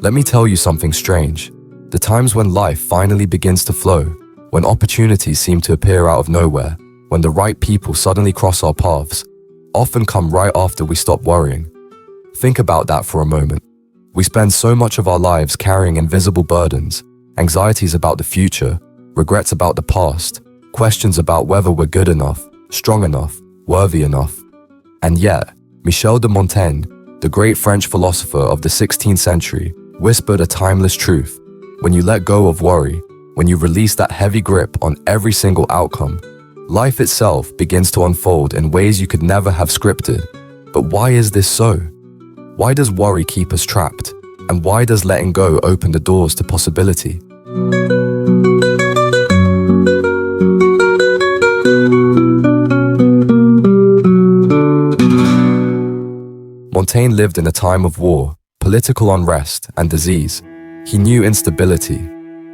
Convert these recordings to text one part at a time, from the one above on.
Let me tell you something strange. The times when life finally begins to flow, when opportunities seem to appear out of nowhere, when the right people suddenly cross our paths, often come right after we stop worrying. Think about that for a moment. We spend so much of our lives carrying invisible burdens, anxieties about the future, regrets about the past, questions about whether we're good enough, strong enough, worthy enough. And yet, Michel de Montaigne, the great French philosopher of the 16th century, whispered a timeless truth. When you let go of worry, when you release that heavy grip on every single outcome, life itself begins to unfold in ways you could never have scripted. But why is this so? Why does worry keep us trapped? And why does letting go open the doors to possibility? Montaigne lived in a time of war, political unrest, and disease. He knew instability,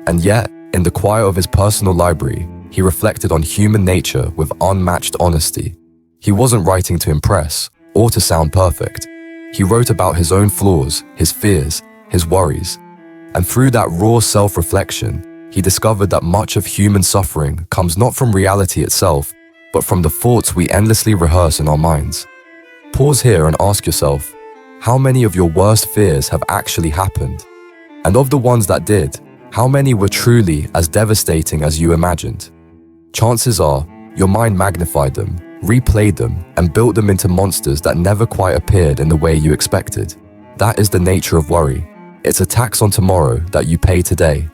and yet, in the quiet of his personal library, he reflected on human nature with unmatched honesty. He wasn't writing to impress or to sound perfect. He wrote about his own flaws, his fears, his worries. And through that raw self-reflection, he discovered that much of human suffering comes not from reality itself, but from the thoughts we endlessly rehearse in our minds. Pause here and ask yourself, how many of your worst fears have actually happened? And of the ones that did, how many were truly as devastating as you imagined? Chances are, your mind magnified them, replayed them, and built them into monsters that never quite appeared in the way you expected. That is the nature of worry. It's a tax on tomorrow that you pay today.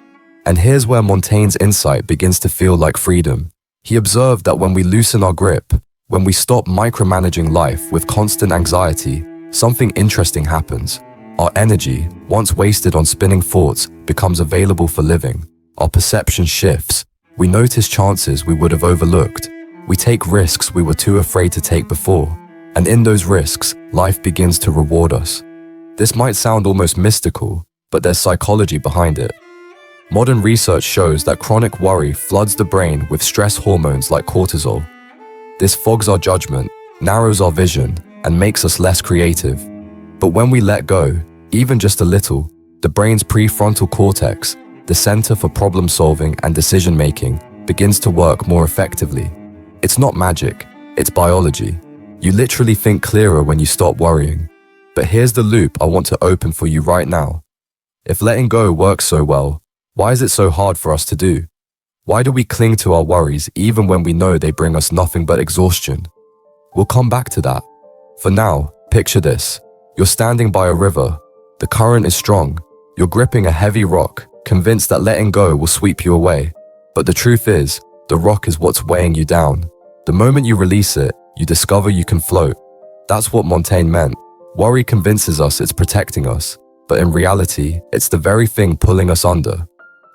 And here's where Montaigne's insight begins to feel like freedom. He observed that when we loosen our grip, when we stop micromanaging life with constant anxiety, something interesting happens. Our energy, once wasted on spinning thoughts, becomes available for living. Our perception shifts. We notice chances we would have overlooked. We take risks we were too afraid to take before. And in those risks, life begins to reward us. This might sound almost mystical, but there's psychology behind it. Modern research shows that chronic worry floods the brain with stress hormones like cortisol. This fogs our judgment, narrows our vision, and makes us less creative. But when we let go, even just a little, the brain's prefrontal cortex, the center for problem solving and decision making, begins to work more effectively. It's not magic, it's biology. You literally think clearer when you stop worrying. But here's the loop I want to open for you right now. If letting go works so well, why is it so hard for us to do? Why do we cling to our worries even when we know they bring us nothing but exhaustion? We'll come back to that. For now, picture this. You're standing by a river. The current is strong. You're gripping a heavy rock, convinced that letting go will sweep you away. But the truth is, the rock is what's weighing you down. The moment you release it, you discover you can float. That's what Montaigne meant. Worry convinces us it's protecting us, but in reality, it's the very thing pulling us under.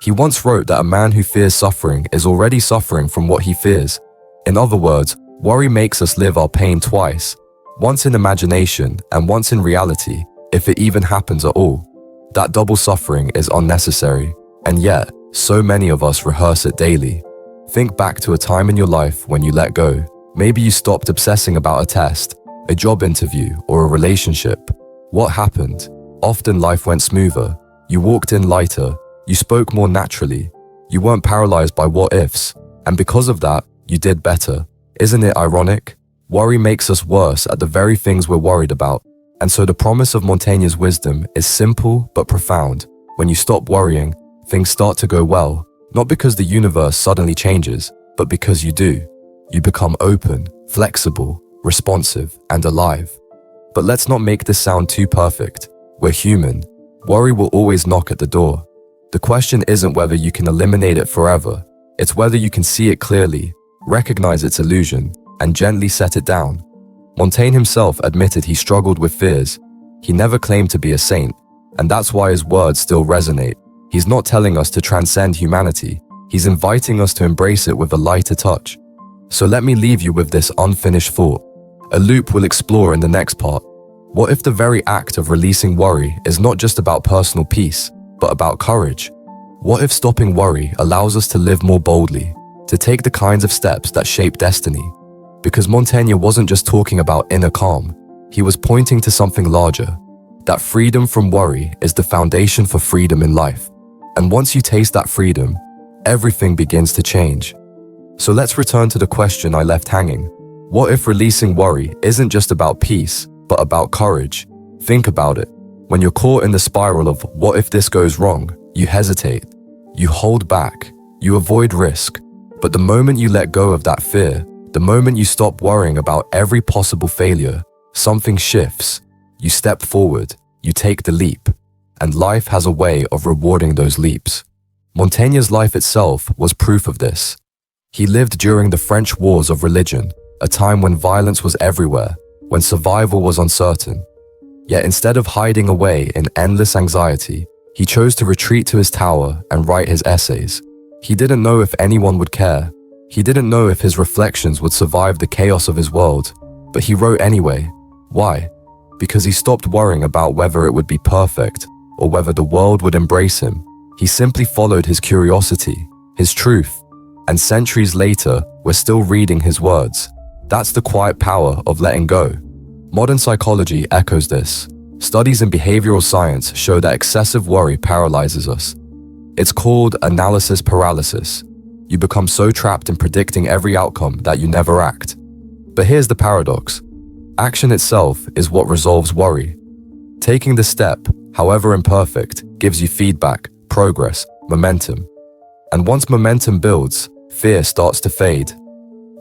He once wrote that a man who fears suffering is already suffering from what he fears. In other words, worry makes us live our pain twice, once in imagination and once in reality, if it even happens at all. That double suffering is unnecessary, and yet, so many of us rehearse it daily. Think back to a time in your life when you let go. Maybe you stopped obsessing about a test, a job interview, or a relationship. What happened? Often life went smoother. You walked in lighter. You spoke more naturally. You weren't paralyzed by what-ifs. And because of that, you did better. Isn't it ironic? Worry makes us worse at the very things we're worried about. And so the promise of Montaigne's wisdom is simple but profound. When you stop worrying, things start to go well. Not because the universe suddenly changes, but because you do. You become open, flexible, responsive, and alive. But let's not make this sound too perfect. We're human. Worry will always knock at the door. The question isn't whether you can eliminate it forever. It's whether you can see it clearly, recognize its illusion, and gently set it down. Montaigne himself admitted he struggled with fears. He never claimed to be a saint, and that's why his words still resonate. He's not telling us to transcend humanity. He's inviting us to embrace it with a lighter touch. So let me leave you with this unfinished thought. A loop we'll explore in the next part. What if the very act of releasing worry is not just about personal peace, but about courage? What if stopping worry allows us to live more boldly, to take the kinds of steps that shape destiny? Because Montaigne wasn't just talking about inner calm, He was pointing to something larger, that freedom from worry is the foundation for freedom in life. And once you taste that freedom, everything begins to change. So let's return to the question I left hanging. What if releasing worry isn't just about peace, but about courage? Think about it. When you're caught in the spiral of what if this goes wrong, you hesitate, you hold back, you avoid risk. But the moment you let go of that fear, the moment you stop worrying about every possible failure, something shifts. You step forward, you take the leap, and life has a way of rewarding those leaps. Montaigne's life itself was proof of this. He lived during the French wars of religion, a time when violence was everywhere, when survival was uncertain. Yet instead of hiding away in endless anxiety, he chose to retreat to his tower and write his essays. He didn't know if anyone would care. He didn't know if his reflections would survive the chaos of his world, but he wrote anyway. Why? Because he stopped worrying about whether it would be perfect or whether the world would embrace him. He simply followed his curiosity, his truth, and centuries later, we're still reading his words. That's the quiet power of letting go. Modern psychology echoes this. Studies in behavioral science show that excessive worry paralyzes us. It's called analysis paralysis. You become so trapped in predicting every outcome that you never act. But here's the paradox. Action itself is what resolves worry. Taking the step, however imperfect, gives you feedback, progress, momentum. And once momentum builds, fear starts to fade.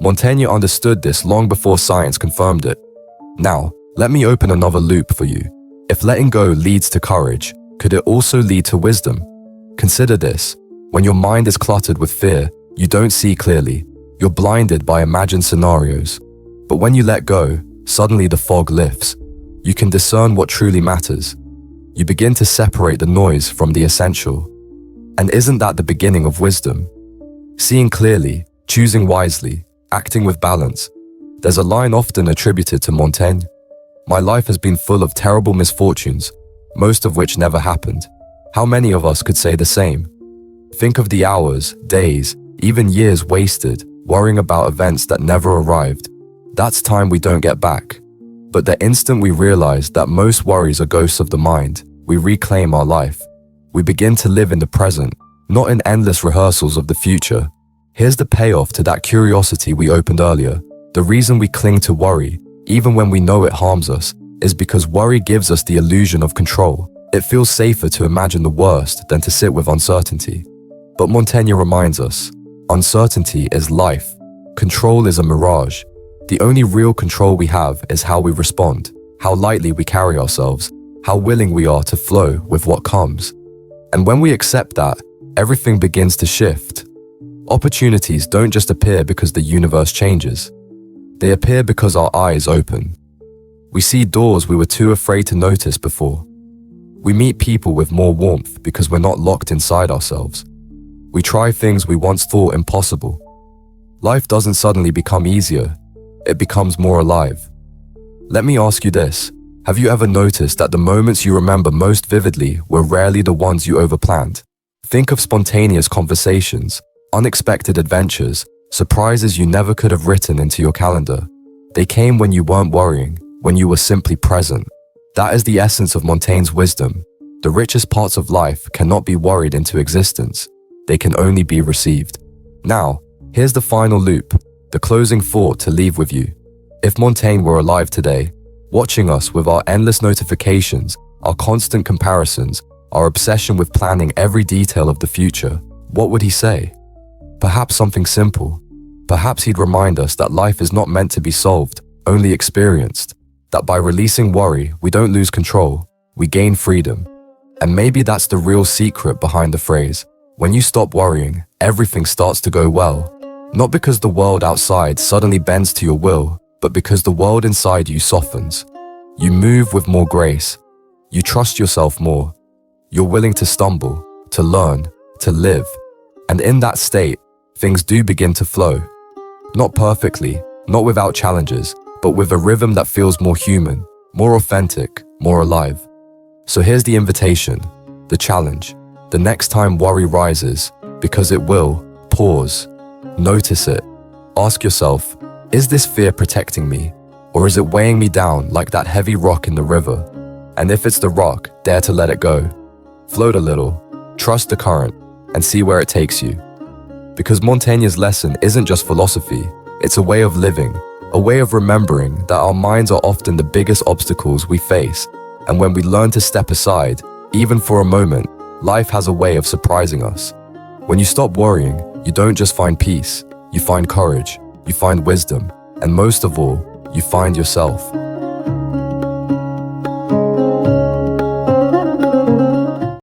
Montaigne understood this long before science confirmed it. Now, let me open another loop for you. If letting go leads to courage, could it also lead to wisdom? Consider this. When your mind is cluttered with fear, you don't see clearly. You're blinded by imagined scenarios. But when you let go, suddenly the fog lifts. You can discern what truly matters. You begin to separate the noise from the essential. And isn't that the beginning of wisdom? Seeing clearly, choosing wisely, acting with balance. There's a line often attributed to Montaigne. My life has been full of terrible misfortunes, most of which never happened. How many of us could say the same? Think of the hours, days, even years wasted, worrying about events that never arrived. That's time we don't get back. But the instant we realize that most worries are ghosts of the mind, we reclaim our life. We begin to live in the present, not in endless rehearsals of the future. Here's the payoff to that curiosity we opened earlier. The reason we cling to worry, even when we know it harms us, is because worry gives us the illusion of control. It feels safer to imagine the worst than to sit with uncertainty. But Montaigne reminds us, uncertainty is life. Control is a mirage. The only real control we have is how we respond, how lightly we carry ourselves, how willing we are to flow with what comes. And when we accept that, everything begins to shift. Opportunities don't just appear because the universe changes. They appear because our eyes open. We see doors we were too afraid to notice before. We meet people with more warmth because we're not locked inside ourselves. We try things we once thought impossible. Life doesn't suddenly become easier. It becomes more alive. Let me ask you this. Have you ever noticed that the moments you remember most vividly were rarely the ones you overplanned? Think of spontaneous conversations, unexpected adventures, surprises you never could have written into your calendar. They came when you weren't worrying, when you were simply present. That is the essence of Montaigne's wisdom. The richest parts of life cannot be worried into existence. They can only be received. Now, here's the final loop, the closing thought to leave with you. If Montaigne were alive today, watching us with our endless notifications, our constant comparisons, our obsession with planning every detail of the future, what would he say? Perhaps something simple. Perhaps he'd remind us that life is not meant to be solved, only experienced. That by releasing worry, we don't lose control, we gain freedom. And maybe that's the real secret behind the phrase, when you stop worrying, everything starts to go well. Not because the world outside suddenly bends to your will, but because the world inside you softens. You move with more grace. You trust yourself more. You're willing to stumble, to learn, to live. And in that state, things do begin to flow. Not perfectly, not without challenges, but with a rhythm that feels more human, more authentic, more alive. So here's the invitation, the challenge. The next time worry rises, because it will, pause. Notice it. Ask yourself, is this fear protecting me, Or is it weighing me down like that heavy rock in the river? And if it's the rock, dare to let it go. Float a little, trust the current, and see where it takes you. Because Montaigne's lesson isn't just philosophy, it's a way of living, a way of remembering that our minds are often the biggest obstacles we face, and when we learn to step aside, even for a moment, life has a way of surprising us. When you stop worrying, you don't just find peace, you find courage, you find wisdom, and most of all, you find yourself.